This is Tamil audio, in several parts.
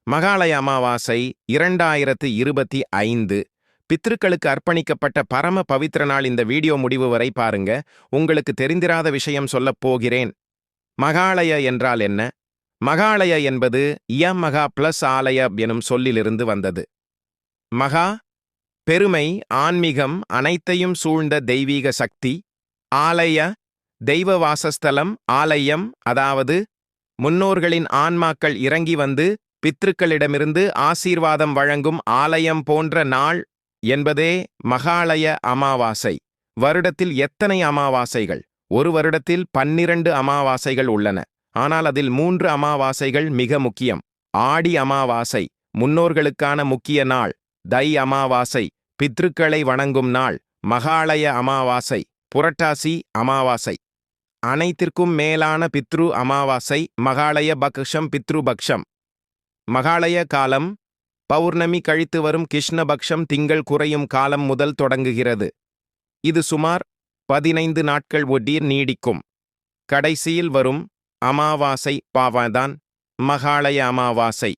மகாலய அமாவாசை 2025 பித்ருக்களுக்கு அர்ப்பணிக்கப்பட்ட பரம பவித்திர நாள். இந்த வீடியோ முடிவு வரை பாருங்க. உங்களுக்கு தெரிந்திராத விஷயம் சொல்லப் போகிறேன். மகாலய என்றால் என்ன? மகாலய என்பது மகா பிளஸ் ஆலய எனும் சொல்லிலிருந்து வந்தது. மகா பெருமை, ஆன்மீகம், அனைத்தையும் சூழ்ந்த தெய்வீக சக்தி. ஆலய தெய்வ வாசஸ்தலம், ஆலயம் அதாவது முன்னோர்களின் ஆன்மாக்கள் இறங்கி வந்து பித்ருக்களிடமிருந்து ஆசீர்வாதம் வழங்கும் ஆலயம் போன்ற நாள் என்பதே மகாலய அமாவாசை. வருடத்தில் எத்தனை அமாவாசைகள்? ஒரு வருடத்தில் 12 அமாவாசைகள் உள்ளன. ஆனால் அதில் 3 அமாவாசைகள் மிக முக்கியம். ஆடி அமாவாசை முன்னோர்களுக்கான முக்கிய நாள். தை அமாவாசை பித்ருக்களை வணங்கும் நாள். மகாலய அமாவாசை புரட்டாசி அமாவாசை. அனைத்திற்கும் மேலான பித்ரு அமாவாசை மகாலய பக்ஷம். பித்ருபக்ஷம். மகாலய காலம் பௌர்ணமி கழித்து வரும் கிருஷ்ணபக்ஷம் திங்கள் குறையும் காலம் முதல் தொடங்குகிறது. இது சுமார் 15 நாட்கள் ஒட்டி நீடிக்கும். கடைசியில் வரும் அமாவாசை பாவதான் மகாலய அமாவாசை.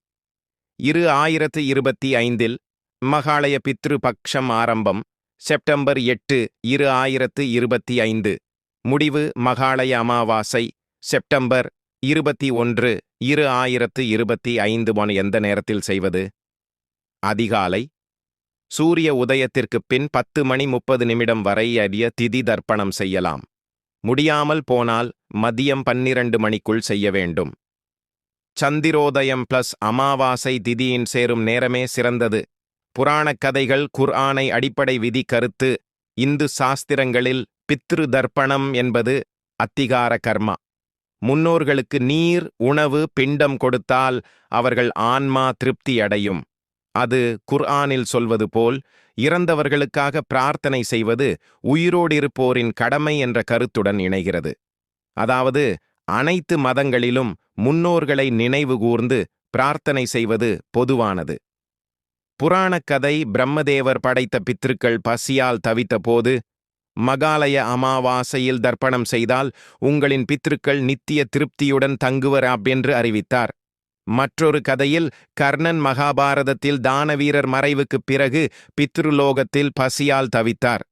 2025 மகாலய பித்ரு பக்ஷம் ஆரம்பம் செப்டம்பர் 8, 2025. முடிவு மகாலய அமாவாசை செப்டம்பர் 21, 2025. எந்த நேரத்தில் செய்வது? அதிகாலை சூரிய உதயத்திற்குப் பின் 10:30 வரை அரிய திதி தர்ப்பணம் செய்யலாம். முடியாமல் போனால் மதியம் 12 மணிக்குள் செய்ய வேண்டும். சந்திரோதயம் பிளஸ் அமாவாசை திதியின் சேரும் நேரமே சிறந்தது. புராணக் கதைகள், குர்ஆனை அடிப்படை விதி கருத்து. இந்து சாஸ்திரங்களில் பித்ரு தர்ப்பணம் என்பது அத்திகார கர்மா. முன்னோர்களுக்கு நீர், உணவு, பிண்டம் கொடுத்தால் அவர்கள் ஆன்மா திருப்தி அடையும். அது குர்ஆனில் சொல்வது போல் இறந்தவர்களுக்காக பிரார்த்தனை செய்வது உயிரோடிருப்போரின் கடமை என்ற கருத்துடன் இணைகிறது. அதாவது அனைத்து மதங்களிலும் முன்னோர்களை நினைவு கூர்ந்து பிரார்த்தனை செய்வது பொதுவானது. புராணக் கதை பிரம்மதேவர் படைத்த பித்ருக்கள் பசியால் தவித்த போது மகாலய அமாவாசையில் தர்ப்பணம் செய்தால் உங்களின் பித்ருக்கள் நித்திய திருப்தியுடன் தங்குவர் என்று அறிவித்தார். மற்றொரு கதையில் கர்ணன் மகாபாரதத்தில் தானவீரர் மறைவுக்குப் பிறகு பித்ருலோகத்தில் பசியால் தவித்தார்.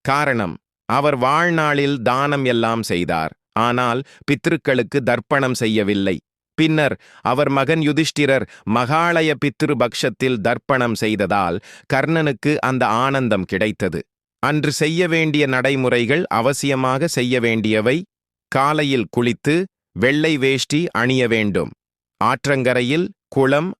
காரணம், அவர் வாழ்நாளில் தானம் எல்லாம் செய்தார், ஆனால் பித்ருக்களுக்கு தர்ப்பணம் செய்யவில்லை. பின்னர் அவர் மகன் யுதிஷ்டிரர் மகாலய பித்ரு பக்ஷத்தில் தர்ப்பணம் செய்ததால் கர்ணனுக்கு அந்த ஆனந்தம் கிடைத்தது. அன்று செய்ய வேண்டிய நடைமுறைகள் அவசியமாக செய்ய வேண்டியவை. காலையில் குளித்து வெள்ளை வேஷ்டி அணிய வேண்டும். ஆற்றங்கரையில், குளம்